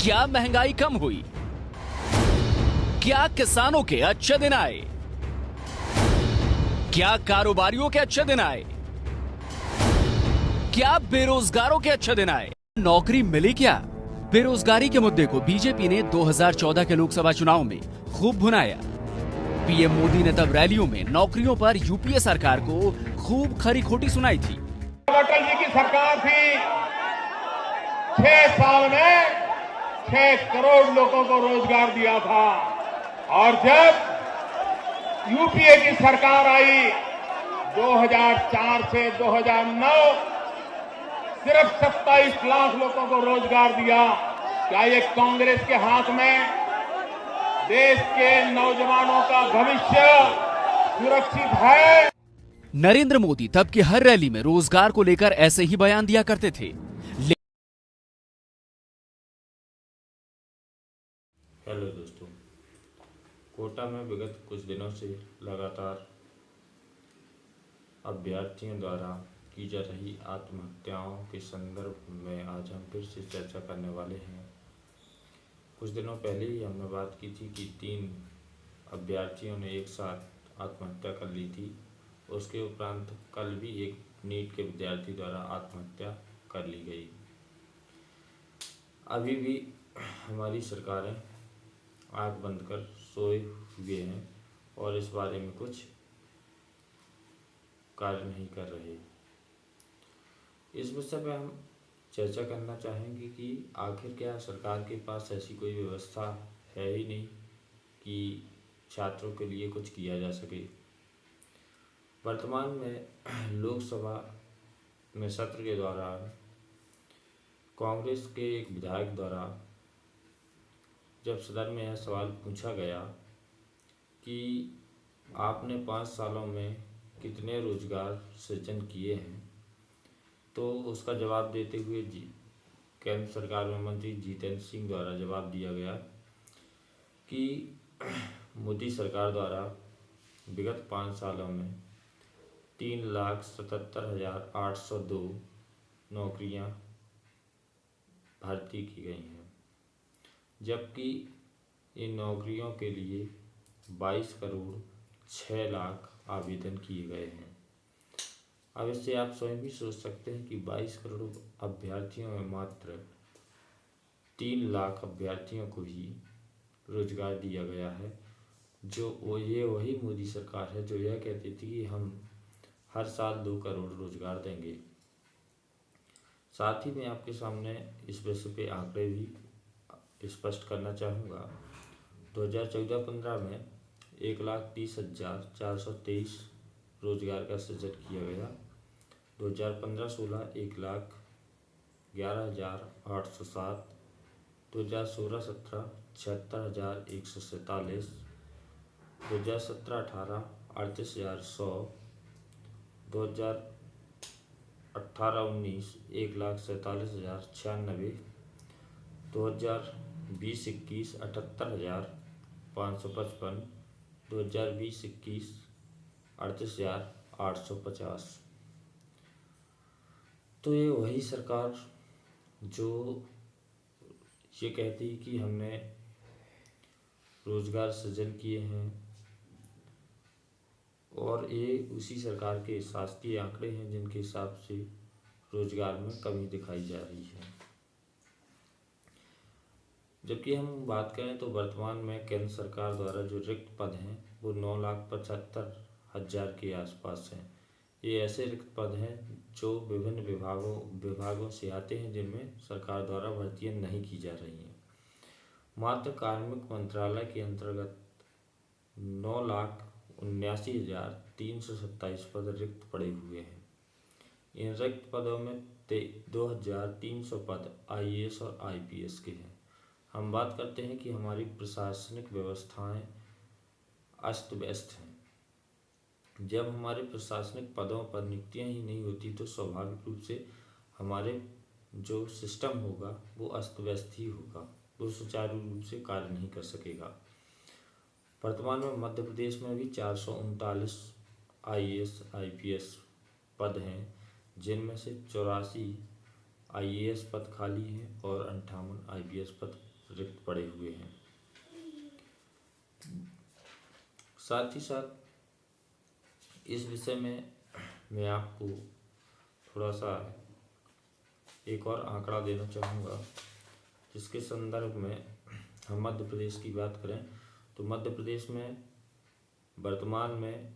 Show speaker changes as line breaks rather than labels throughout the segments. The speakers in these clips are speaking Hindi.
क्या महंगाई कम हुई? क्या किसानों के अच्छे दिन आए? क्या कारोबारियों के अच्छे दिन आए? क्या बेरोजगारों के अच्छे दिन आए? नौकरी मिली क्या? बेरोजगारी के मुद्दे को बीजेपी ने 2014 के लोकसभा चुनाव में खूब भुनाया। पीएम मोदी ने तब रैलियों में नौकरियों पर यूपीए सरकार को खूब खरी खोटी सुनाई थी।
अटल जी की सरकार थी, 6 साल में 6 करोड़ लोगों को रोजगार दिया था। और जब यूपीए की सरकार आई 2004 से 2009, सिर्फ 27 लाख लोगों को रोजगार दिया। क्या ये कांग्रेस के हाथ में देश के नौजवानों का भविष्य सुरक्षित है?
नरेंद्र मोदी तब की हर रैली में रोजगार को लेकर ऐसे ही बयान दिया करते थे।
हेलो दोस्तों, कोटा में विगत कुछ दिनों से लगातार अभ्यर्थियों द्वारा की जा रही आत्महत्याओं के संदर्भ में आज हम फिर से चर्चा करने वाले हैं। कुछ दिनों पहले ही हमने बात की थी कि 3 अभ्यर्थियों ने एक साथ आत्महत्या कर ली थी। उसके उपरांत कल भी एक नीट के विद्यार्थी द्वारा आत्महत्या कर ली गई। अभी भी हमारी सरकारें आँख बंद कर सोए हुए हैं और इस बारे में कुछ कार्य नहीं कर रहे। इस विषय पे हम चर्चा करना चाहेंगे कि आखिर क्या सरकार के पास ऐसी कोई व्यवस्था है ही नहीं कि छात्रों के लिए कुछ किया जा सके। वर्तमान में लोकसभा में सत्र के दौरान कांग्रेस के एक विधायक द्वारा जब सदन में यह सवाल पूछा गया कि आपने 5 सालों में कितने रोजगार सृजन किए हैं, तो उसका जवाब देते हुए केंद्र सरकार में मंत्री जितेंद्र सिंह द्वारा जवाब दिया गया कि मोदी सरकार द्वारा विगत 5 सालों में 3,77,802 नौकरियां भर्ती की गई हैं, जबकि इन नौकरियों के लिए 22 करोड़ 6 लाख आवेदन किए गए हैं। अब इससे आप स्वयं भी सोच सकते हैं कि 22 करोड़ अभ्यर्थियों में मात्र 3 लाख अभ्यर्थियों को ही रोजगार दिया गया है। ये वही मोदी सरकार है जो यह कहती थी कि हम हर साल 2 करोड़ रोजगार देंगे। साथ ही मैं आपके सामने इस विषय पे आंकड़े भी स्पष्ट करना चाहूँगा। 2014-15 में 1,30,423 रोजगार का सृजन किया गया। 2015-16 1,11,807, 2016-17 76,147, 2017-18 38,100, 2018-19 1,47,096, 2020-21 78,555, 2020-21 38,850। तो ये वही सरकार जो ये कहती है कि हमने रोजगार सृजन किए हैं, और ये उसी सरकार के शासकीय आंकड़े हैं जिनके हिसाब से रोजगार में कमी दिखाई जा रही है। जबकि हम बात करें तो वर्तमान में केंद्र सरकार द्वारा जो रिक्त पद हैं वो 9,75,000 के आसपास हैं। ये ऐसे रिक्त पद हैं जो विभिन्न विभागों से आते हैं, जिनमें सरकार द्वारा भर्तियां नहीं की जा रही हैं। मात्र कार्मिक मंत्रालय के अंतर्गत 9,79,327 पद रिक्त पड़े हुए हैं। इन रिक्त पदों में 2,300 पद आईएएस और आईपीएस के हैं। हम बात करते हैं कि हमारी प्रशासनिक व्यवस्थाएं अस्त व्यस्त हैं। जब हमारे प्रशासनिक पदों पर नियुक्तियां ही नहीं होती तो स्वाभाविक रूप से हमारे जो सिस्टम होगा वो अस्त व्यस्त ही होगा, वो सुचारू रूप से कार्य नहीं कर सकेगा। वर्तमान में मध्य प्रदेश में भी 439 आईएएस आईपीएस पद हैं, जिनमें से 84 आईएएस पद खाली हैं और 58 आईपीएस पद रिक्त पड़े हुए हैं। साथ ही साथ इस विषय में मैं आपको थोड़ा सा एक और आंकड़ा देना चाहूँगा, जिसके संदर्भ में हम मध्य प्रदेश की बात करें तो मध्य प्रदेश में वर्तमान में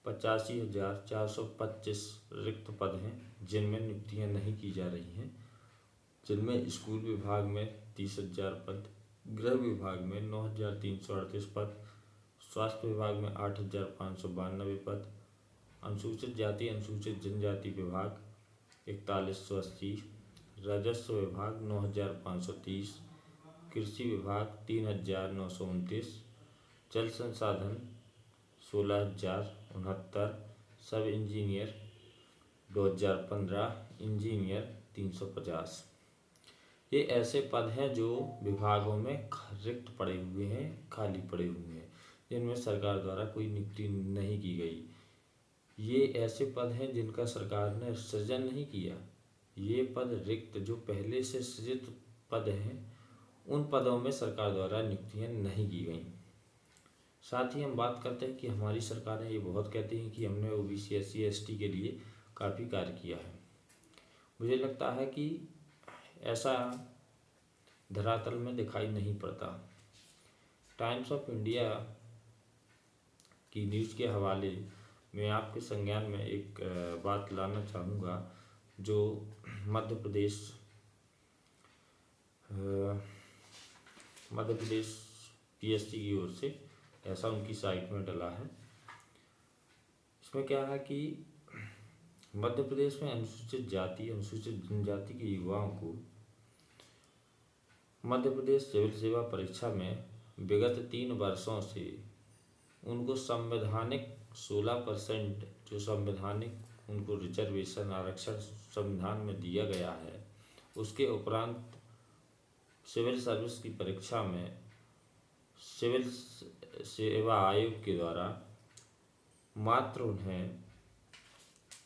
85,425 रिक्त पद हैं, जिनमें नियुक्तियां नहीं की जा रही हैं, जिनमें स्कूल विभाग में 30,000 पद, गृह विभाग में 9,338 पद, स्वास्थ्य विभाग में 8,592 पद, अनुसूचित जाति अनुसूचित जनजाति विभाग 4180, राजस्व विभाग 9,530, कृषि विभाग 3,929, जल संसाधन 16,069, सब इंजीनियर 2015, इंजीनियर 350। ये ऐसे पद हैं जो विभागों में रिक्त पड़े हुए हैं, खाली पड़े हुए हैं, जिनमें सरकार द्वारा कोई नियुक्ति नहीं की गई। ये ऐसे पद हैं जिनका सरकार ने सृजन नहीं किया। ये पद रिक्त जो पहले से सृजित पद हैं, उन पदों में सरकार द्वारा नियुक्तियां नहीं की गई। साथ ही हम बात करते हैं कि हमारी सरकार ने ये बहुत कहती है कि हमने ओबीसी SC ST के लिए काफ़ी कार्य किया है। मुझे लगता है कि ऐसा धरातल में दिखाई नहीं पड़ता। टाइम्स ऑफ इंडिया की न्यूज़ के हवाले मैं आपके संज्ञान में एक बात लाना चाहूँगा, जो मध्य प्रदेश PSC की ओर से ऐसा उनकी साइट में डला है। इसमें क्या है कि मध्य प्रदेश में अनुसूचित जाति अनुसूचित जनजाति के युवाओं को मध्य प्रदेश सिविल सेवा परीक्षा में विगत 3 वर्षों से उनको संवैधानिक 16% जो संवैधानिक उनको रिजर्वेशन आरक्षण संविधान में दिया गया है, उसके उपरांत सिविल सर्विस की परीक्षा में सिविल सेवा आयोग के द्वारा मात्र उन्हें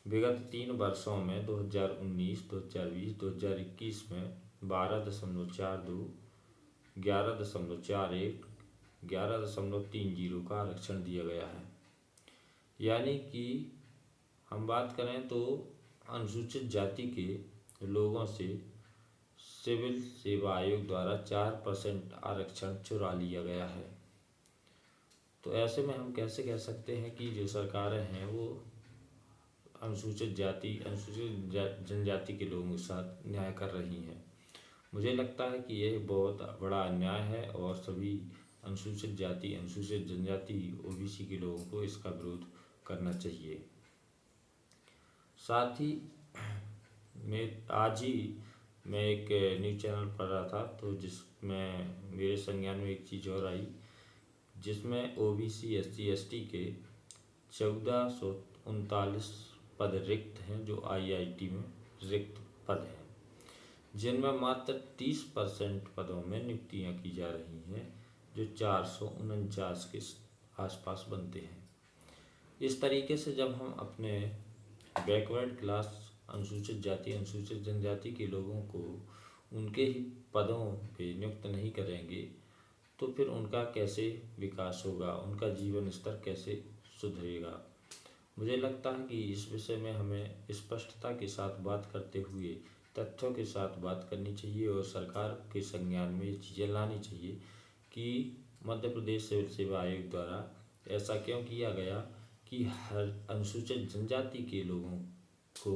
विगत 3 वर्षों में 2019, 2020, 2021 में 12.42, 11.41, 11.30 का आरक्षण दिया गया है। यानी कि हम बात करें तो अनुसूचित जाति के लोगों से सिविल सेवा आयोग द्वारा 4% आरक्षण चुरा लिया गया है। तो ऐसे में हम कैसे कह सकते हैं कि जो सरकारें हैं वो अनुसूचित जाति अनुसूचित जनजाति के लोगों के साथ न्याय कर रही हैं। मुझे लगता है कि यह बहुत बड़ा अन्याय है और सभी अनुसूचित जाति अनुसूचित जनजाति OBC के लोगों को इसका विरोध करना चाहिए। साथ ही आज ही मैं एक न्यूज़ चैनल पढ़ रहा था, तो जिसमें मेरे संज्ञान में एक चीज़ और आई, जिसमें OBC SC ST के 1439 पद रिक्त हैं, जो IIT में रिक्त पद हैं, जिनमें मात्र 30% पदों में नियुक्तियां की जा रही हैं, जो 449 के आसपास बनते हैं। इस तरीके से जब हम अपने बैकवर्ड क्लास अनुसूचित जाति अनुसूचित जनजाति के लोगों को उनके ही पदों पे नियुक्त नहीं करेंगे, तो फिर उनका कैसे विकास होगा, उनका जीवन स्तर कैसे सुधरेगा। मुझे लगता है कि इस विषय में हमें स्पष्टता के साथ बात करते हुए तथ्यों के साथ बात करनी चाहिए और सरकार के संज्ञान में ये चीज़ें लानी चाहिए कि मध्य प्रदेश सिविल सेवा आयोग द्वारा ऐसा क्यों किया गया कि हर अनुसूचित जनजाति के लोगों को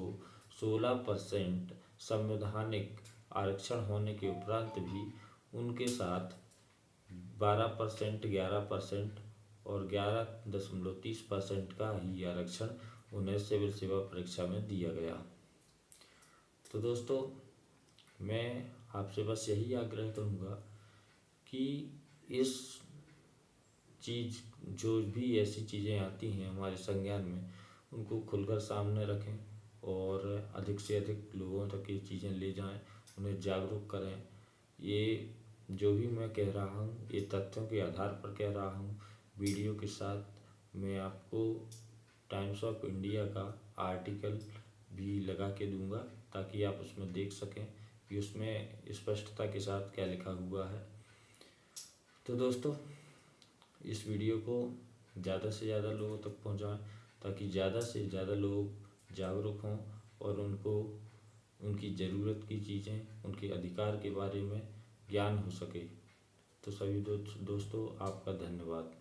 16% संवैधानिक आरक्षण होने के उपरांत भी उनके साथ 12%, 11% और 11.30% का ही आरक्षण उन्हें सिविल सेवा परीक्षा में दिया गया। तो दोस्तों, मैं आपसे बस यही आग्रह करूँगा कि इस चीज़ जो भी ऐसी चीज़ें आती हैं हमारे संज्ञान में, उनको खुलकर सामने रखें और अधिक से अधिक लोगों तक ये चीज़ें ले जाएं, उन्हें जागरूक करें। ये जो भी मैं कह रहा हूँ ये तथ्यों के आधार पर कह रहा हूँ। वीडियो के साथ मैं आपको टाइम्स ऑफ इंडिया का आर्टिकल भी लगा के दूंगा ताकि आप उसमें देख सकें कि उसमें स्पष्टता के साथ क्या लिखा हुआ है। तो दोस्तों, इस वीडियो को ज़्यादा से ज़्यादा लोगों तक पहुंचाएं ताकि ज़्यादा से ज़्यादा लोग जागरूक हों और उनको उनकी ज़रूरत की चीज़ें, उनके अधिकार के बारे में ज्ञान हो सके। तो सभी दोस्तों, आपका धन्यवाद।